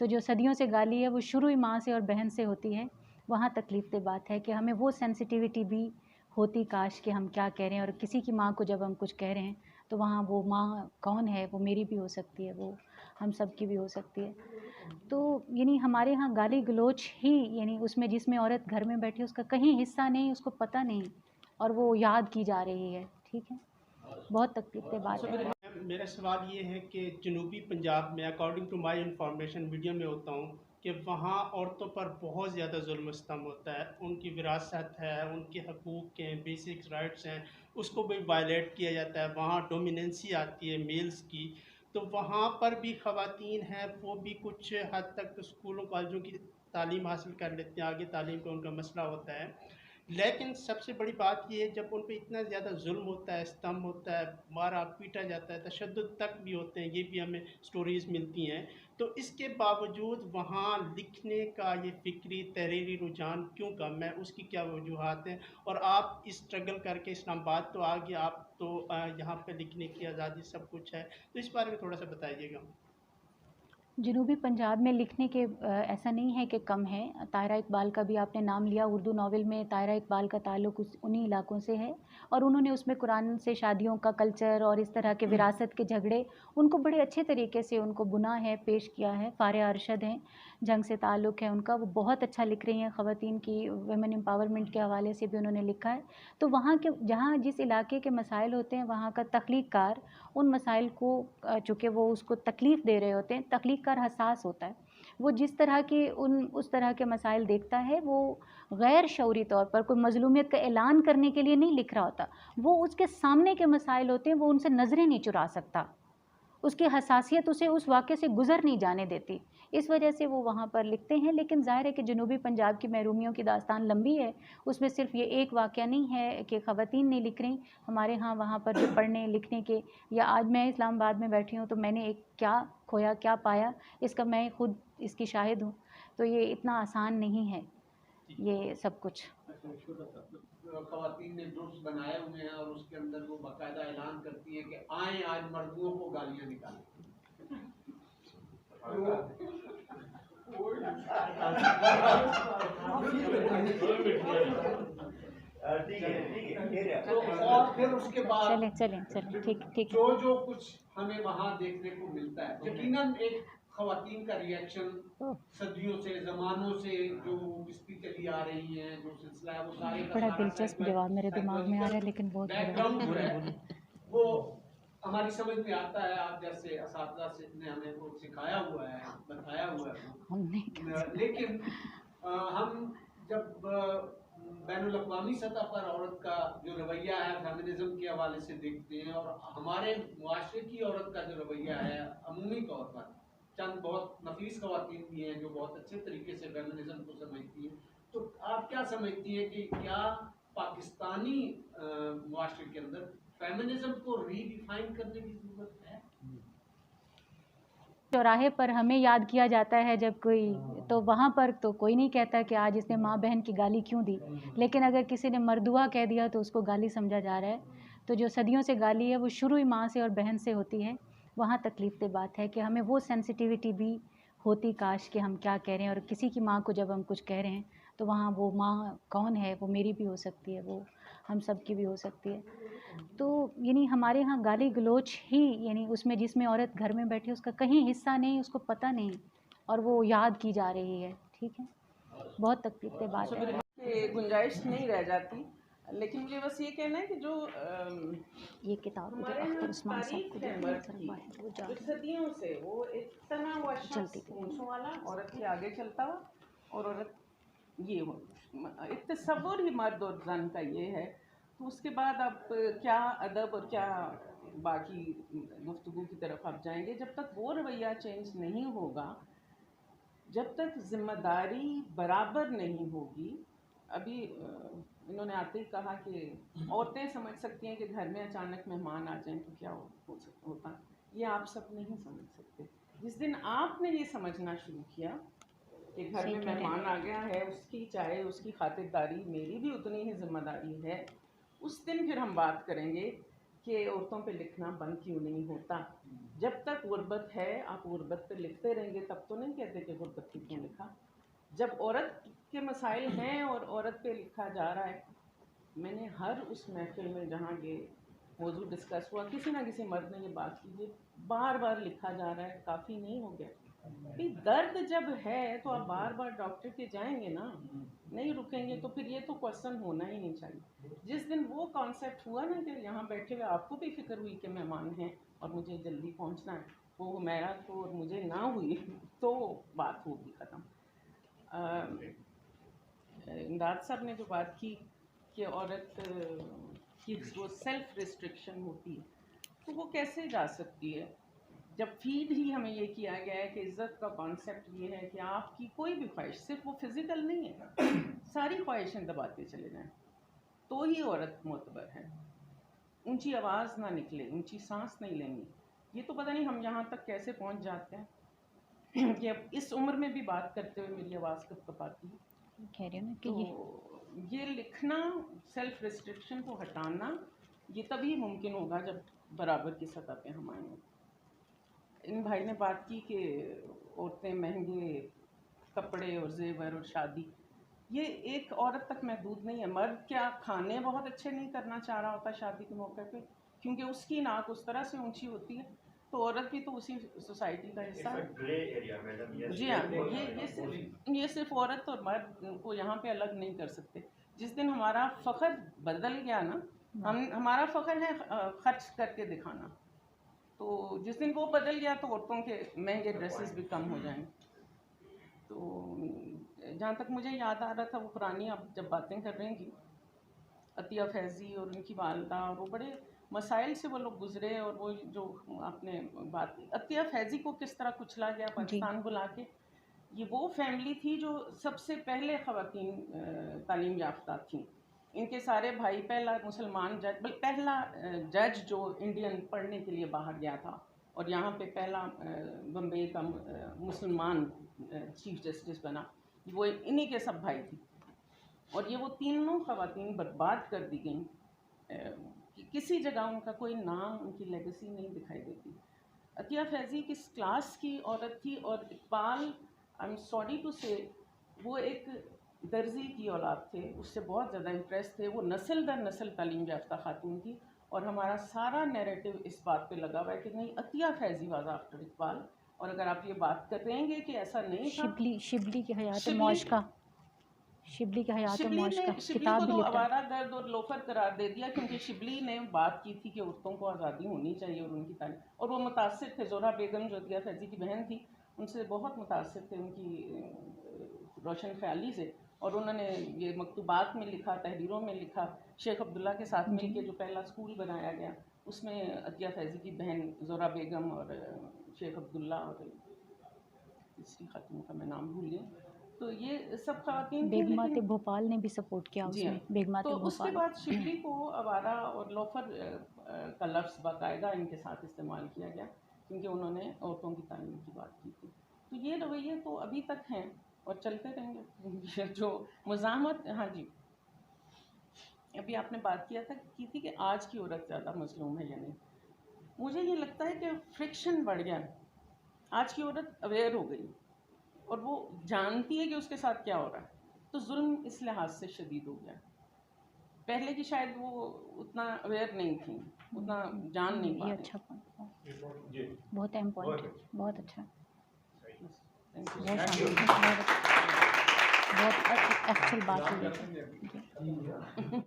تو جو صدیوں سے گالی ہے وہ شروع ہی ماں سے اور بہن سے ہوتی ہے. وہاں تکلیف دہ بات ہے کہ ہمیں وہ سینسٹیوٹی بھی ہوتی کاش کہ ہم کیا کہہ رہے ہیں، اور کسی کی ماں کو جب ہم کچھ کہہ رہے ہیں تو وہاں وہ ماں کون ہے، وہ میری بھی ہو سکتی ہے، وہ ہم سب کی بھی ہو سکتی ہے. تو یعنی ہمارے ہاں گالی گلوچ ہی یعنی اس میں جس میں عورت گھر میں بیٹھی اس کا کہیں حصہ نہیں، اس کو پتہ نہیں، اور وہ یاد کی جا رہی ہے. ٹھیک ہے، بہت تکلیف دہ بات ہے. میرا سوال یہ ہے کہ جنوبی پنجاب میں according to my information video میں ہوتا ہوں کہ وہاں عورتوں پر بہت زیادہ ظلم و ستم ہوتا ہے. ان کی وراثت ہے، ان کے حقوق ہیں، بیسک رائٹس ہیں، اس کو بھی وائلیٹ کیا جاتا ہے. وہاں ڈومیننسی آتی ہے میلز کی. تو وہاں پر بھی خواتین ہیں، وہ بھی کچھ حد تک اسکولوں کالجوں کی تعلیم حاصل کر لیتے ہیں، آگے تعلیم کا ان کا مسئلہ ہوتا ہے. لیکن سب سے بڑی بات یہ ہے جب ان پہ اتنا زیادہ ظلم ہوتا ہے، ستم ہوتا ہے، مارا پیٹا جاتا ہے، تشدد تک بھی ہوتے ہیں، یہ بھی ہمیں سٹوریز ملتی ہیں. تو اس کے باوجود وہاں لکھنے کا یہ فکری تحریری رجحان کیوں کم ہے؟ اس کی کیا وجوہات ہیں؟ اور آپ اسٹرگل کر کے اسلام آباد تو آگے، آپ تو یہاں پہ لکھنے کی آزادی سب کچھ ہے، تو اس بارے میں تھوڑا سا بتائیے گا. جنوبی پنجاب میں لکھنے کے ایسا نہیں ہے کہ کم ہے. طاہرہ اقبال کا بھی آپ نے نام لیا. اردو ناول میں طاہرہ اقبال کا تعلق انہی علاقوں سے ہے، اور انہوں نے اس میں قرآن سے شادیوں کا کلچر اور اس طرح کے وراثت کے جھگڑے ان کو بڑے اچھے طریقے سے ان کو بنا ہے، پیش کیا ہے. فارع ارشد ہیں، جنگ سے تعلق ہے ان کا، وہ بہت اچھا لکھ رہی ہیں. خواتین کی ویمن امپاورمنٹ کے حوالے سے بھی انہوں نے لکھا ہے. تو وہاں کے جہاں جس علاقے کے مسائل ہوتے ہیں وہاں کا تخلیق کار ان مسائل کو چونکہ وہ اس کو تکلیف دے رہے ہوتے ہیں، تخلیق کار حساس ہوتا ہے. وہ جس طرح کی اس طرح کے مسائل دیکھتا ہے وہ غیر شعوری طور پر کوئی مظلومیت کا اعلان کرنے کے لیے نہیں لکھ رہا ہوتا. وہ اس کے سامنے کے مسائل ہوتے ہیں، وہ ان سے نظریں نہیں چرا سکتا. اس کی حساسیت اسے اس واقعے سے گزر نہیں جانے دیتی. اس وجہ سے وہ وہاں پر لکھتے ہیں. لیکن ظاہر ہے کہ جنوبی پنجاب کی محرومیوں کی داستان لمبی ہے. اس میں صرف یہ ایک واقعہ نہیں ہے کہ خواتین نہیں لکھ رہی. ہمارے ہاں وہاں پر جو پڑھنے لکھنے کے، یا آج میں اسلام آباد میں بیٹھی ہوں تو میں نے ایک کیا کھویا کیا پایا، اس کا میں خود اس کی شاہد ہوں. تو یہ اتنا آسان نہیں ہے یہ سب کچھ. خواتین نے گروپس بنائے ہوئے ہیں اور اس کے اندر وہ باقاعدہ اعلان کرتی ہیں کہ آئیں آج مردوں کو گالیاں نکالیں. اور پھر اس کے بعد چلیں ٹھیک جو کچھ ہمیں وہاں دیکھنے کو ملتا ہے، یقیناً ایک خواتین کا ریئیکشن صدیوں سے، زمانوں سے جو کستی چلی آ رہی ہیں، جو سلسلہ ہے وہ سارے کا بڑا سارا دلچسپ جواب میرے دماغ میں آ رہا ہے، لیکن بہت بیک گراؤنڈ جو ہے وہ ہماری سمجھ میں آتا ہے. آپ جیسے اساتذہ نے ہمیں وہ سکھایا ہوا ہے، بتایا ہوا ہے. لیکن ہم جب بین الاقوامی سطح پر عورت کا جو رویہ ہے فیمنزم کے حوالے سے دیکھتے ہیں، اور ہمارے معاشرے کی عورت کا جو رویہ ہے عمومی طور پر، چند بہت نفیس خواتین بھی ہیں جو بہت اچھے طریقے سے فیمنزم کو سمجھتی ہیں. تو آپ کیا سمجھتی ہیں کہ کیا پاکستانی معاشرے کے اندر فیمنزم کو ری ڈیفائن کرنے کی ضرورت ہے؟ چوراہے پر ہمیں یاد کیا جاتا ہے جب کوئی، تو وہاں پر تو کوئی نہیں کہتا کہ آج اس نے ماں بہن کی گالی کیوں دی. لیکن اگر کسی نے مردوا کہہ دیا تو اس کو گالی سمجھا جا رہا ہے. تو جو صدیوں سے گالی ہے وہ شروع ہی ماں سے اور بہن سے ہوتی ہے. وہاں تکلیف دہ بات ہے کہ ہمیں وہ سینسٹیوٹی بھی ہوتی کاش کہ ہم کیا کہہ رہے ہیں، اور کسی کی ماں کو جب ہم کچھ کہہ رہے ہیں تو وہاں وہ ماں کون ہے، وہ میری بھی ہو سکتی ہے، وہ ہم سب کی بھی ہو سکتی ہے. تو یعنی ہمارے ہاں گالی گلوچ ہی یعنی اس میں جس میں عورت گھر میں بیٹھی اس کا کہیں حصہ نہیں، اس کو پتہ نہیں، اور وہ یاد کی جا رہی ہے. ٹھیک ہے، بہت تکلیف دہ بات ہے. گنجائش نہیں رہ جاتی. لیکن مجھے بس یہ کہنا ہے کہ جو یہ کتاب ہمارے یہاں تاریخ ہے مرد کی، جو صدیوں سے وہ ایک تنا ہوا شخص پونچھوں والا عورت کے آگے چلتا ہوا، اور عورت یہ ہو، ایک تصور ہی مرد اور زن کا یہ ہے. تو اس کے بعد اب کیا ادب اور کیا باقی گفتگو کی طرف آپ جائیں گے. جب تک وہ رویہ چینج نہیں ہوگا، جب تک ذمہ داری برابر نہیں ہوگی. ابھی انہوں نے آتے ہی کہا کہ عورتیں سمجھ سکتی ہیں کہ گھر میں اچانک مہمان آ جائیں تو کیا ہوتا. یہ آپ سب نہیں سمجھ سکتے. جس دن آپ نے یہ سمجھنا شروع کیا کہ گھر میں مہمان آ گیا ہے، اس کی چاہے اس کی خاطرداری میری بھی اتنی ہی ذمہ داری ہے، اس دن پھر ہم بات کریں گے کہ عورتوں پہ لکھنا بند کیوں نہیں ہوتا. جب تک غربت ہے آپ غربت پہ لکھتے رہیں گے, تب تو نہیں کہتے کہ غربت پہ کیوں لکھا. جب عورت کے مسائل ہیں اور عورت پہ لکھا جا رہا ہے, میں نے ہر اس محفل میں جہاں یہ موضوع ڈسکس ہوا, کسی نہ کسی مرد نے یہ بات کی, بار بار لکھا جا رہا ہے, کافی نہیں ہو گیا. درد جب ہے تو آپ بار بار ڈاکٹر کے جائیں گے نا, نہیں رکیں گے تو پھر یہ تو کوشچن ہونا ہی نہیں چاہیے. جس دن وہ کانسیپٹ ہوا نا کہ یہاں بیٹھے ہوئے آپ کو بھی فکر ہوئی کہ مہمان ہیں اور مجھے جلدی پہنچنا ہے, وہ میرا کو اور مجھے نہ ہوئی, تو بات ہوگی ختم. امداد صاحب نے جو بات کی کہ عورت کی وہ سیلف ریسٹرکشن ہوتی ہے, تو وہ کیسے جا سکتی ہے جب فیڈ ہی ہمیں یہ کیا گیا ہے کہ عزت کا کانسیپٹ یہ ہے کہ آپ کی کوئی بھی خواہش, صرف وہ فزیکل نہیں ہے, ساری خواہشیں دباتے چلے جائیں تو ہی عورت معتبر ہے. اونچی آواز نہ نکلے, اونچی سانس نہیں لیں گی. یہ تو پتہ نہیں ہم یہاں تک کیسے پہنچ جاتے ہیں کہ اب اس عمر میں بھی بات کرتے ہوئے میری آواز کب کب آتی ہے. کہہ رہے ہیں نا کہ یہ لکھنا, سیلف ریسٹرکشن کو ہٹانا, یہ تبھی ممکن ہوگا جب برابر کی سطح پہ ہم آئیں گے. ان بھائی نے بات کی کہ عورتیں مہنگے کپڑے اور زیور اور شادی, یہ ایک عورت تک محدود نہیں ہے. مرد کیا کھانے بہت اچھے نہیں کرنا چاہ رہا ہوتا شادی کے موقع پہ, کیونکہ اس کی ناک اس طرح سے اونچی ہوتی ہے, تو عورت بھی تو اسی سوسائٹی کا حصہ ہے. جی ہاں, یہ صرف عورت اور مرد کو یہاں پہ الگ نہیں کر سکتے. جس دن ہمارا فخر بدل گیا نا, ہمارا فخر ہے خرچ کر کے دکھانا, تو جس دن وہ بدل گیا تو عورتوں کے مہنگے ڈریسز بھی کم ہو جائیں. تو جہاں تک مجھے یاد آ رہا تھا, وہ پرانی آپ جب باتیں کر رہے ہیں عطیہ فیضی اور ان کی والدہ, اور وہ بڑے مسائل سے وہ لوگ گزرے, اور وہ جو آپ نے بات کی عطیہ فیضی کو کس طرح کچلا گیا پاکستان بلا کے, یہ وہ فیملی تھی جو سب سے پہلے خواتین تعلیم یافتہ تھیں. ان کے سارے بھائی, پہلا مسلمان جج, پہلا جج جو انڈین پڑھنے کے لیے باہر گیا تھا, اور یہاں پہ پہلا بمبئی کا مسلمان چیف جسٹس بنا, وہ انہی کے سب بھائی تھے. اور یہ وہ تینوں خواتین برباد کر دی گئیں, کسی جگہ ان کا کوئی نام, ان کی لیگیسی نہیں دکھائی دیتی. عطیہ فیضی کس کلاس کی عورت تھی, اور Iqbal, I am sorry to say, وہ ایک درزی کی اولاد تھے, اس سے بہت زیادہ امپریس تھے. وہ نسل در نسل تعلیم یافتہ خاتون تھی, اور ہمارا سارا نیریٹو اس بات پہ لگا ہوا ہے کہ نہیں, عطیہ فیضی واز آفٹر اقبال. اور اگر آپ یہ بات کر رہیں گے کہ ایسا نہیں تھا, شبلی کی حیات معاشقہ, شبلی کی حیات معاشقہ شبلی کو تو آوارہ گرد اور لوفر قرار دے دیا, کیونکہ شبلی نے بات کی تھی کہ عورتوں کو آزادی ہونی چاہیے اور ان کی تعلیم, اور وہ متاثر تھے. زہرا بیگم جو عطیہ فیضی کی بہن تھی, ان سے بہت متاثر تھے ان کی روشن خیالی سے, اور انہوں نے یہ مکتوبات میں لکھا, تحریروں میں لکھا. شیخ عبداللہ کے ساتھ مل کے جو پہلا اسکول بنایا گیا, اس میں عطیہ فیضی کی بہن زہرا بیگم اور شیخ عبداللہ اور تیسری خاتون کا میں نام بھول گئی, تو یہ سب خواتین تھیں. بیگمات بھوپال نے بھی سپورٹ کیا اس میں, بیگمات تو اس کے بھوپال. بعد شبلی کو آوارہ اور لوفر کا لفظ باقاعدہ ان کے ساتھ استعمال کیا گیا, کیونکہ انہوں نے عورتوں کی تعلیم کی بات کی تھی. تو یہ رویے تو ابھی تک ہیں اور چلتے رہیں گے. جو مزاحمت, ہاں جی, ابھی آپ نے بات کی تھی کہ آج کی عورت زیادہ مظلوم ہے یا نہیں. مجھے یہ لگتا ہے کہ فرکشن بڑھ گیا. آج کی عورت اویئر ہو گئی, اور وہ جانتی ہے کہ اس کے ساتھ کیا ہو رہا ہے, تو ظلم اس لحاظ سے شدید ہو گیا. پہلے کی شاید وہ اتنا اویئر نہیں تھی, اتنا جان نہیں پاتی. اچھا پوائنٹ, بہت اہم پوائنٹ, بہت اچھا, بہت ایکچوئل بات ہوئی.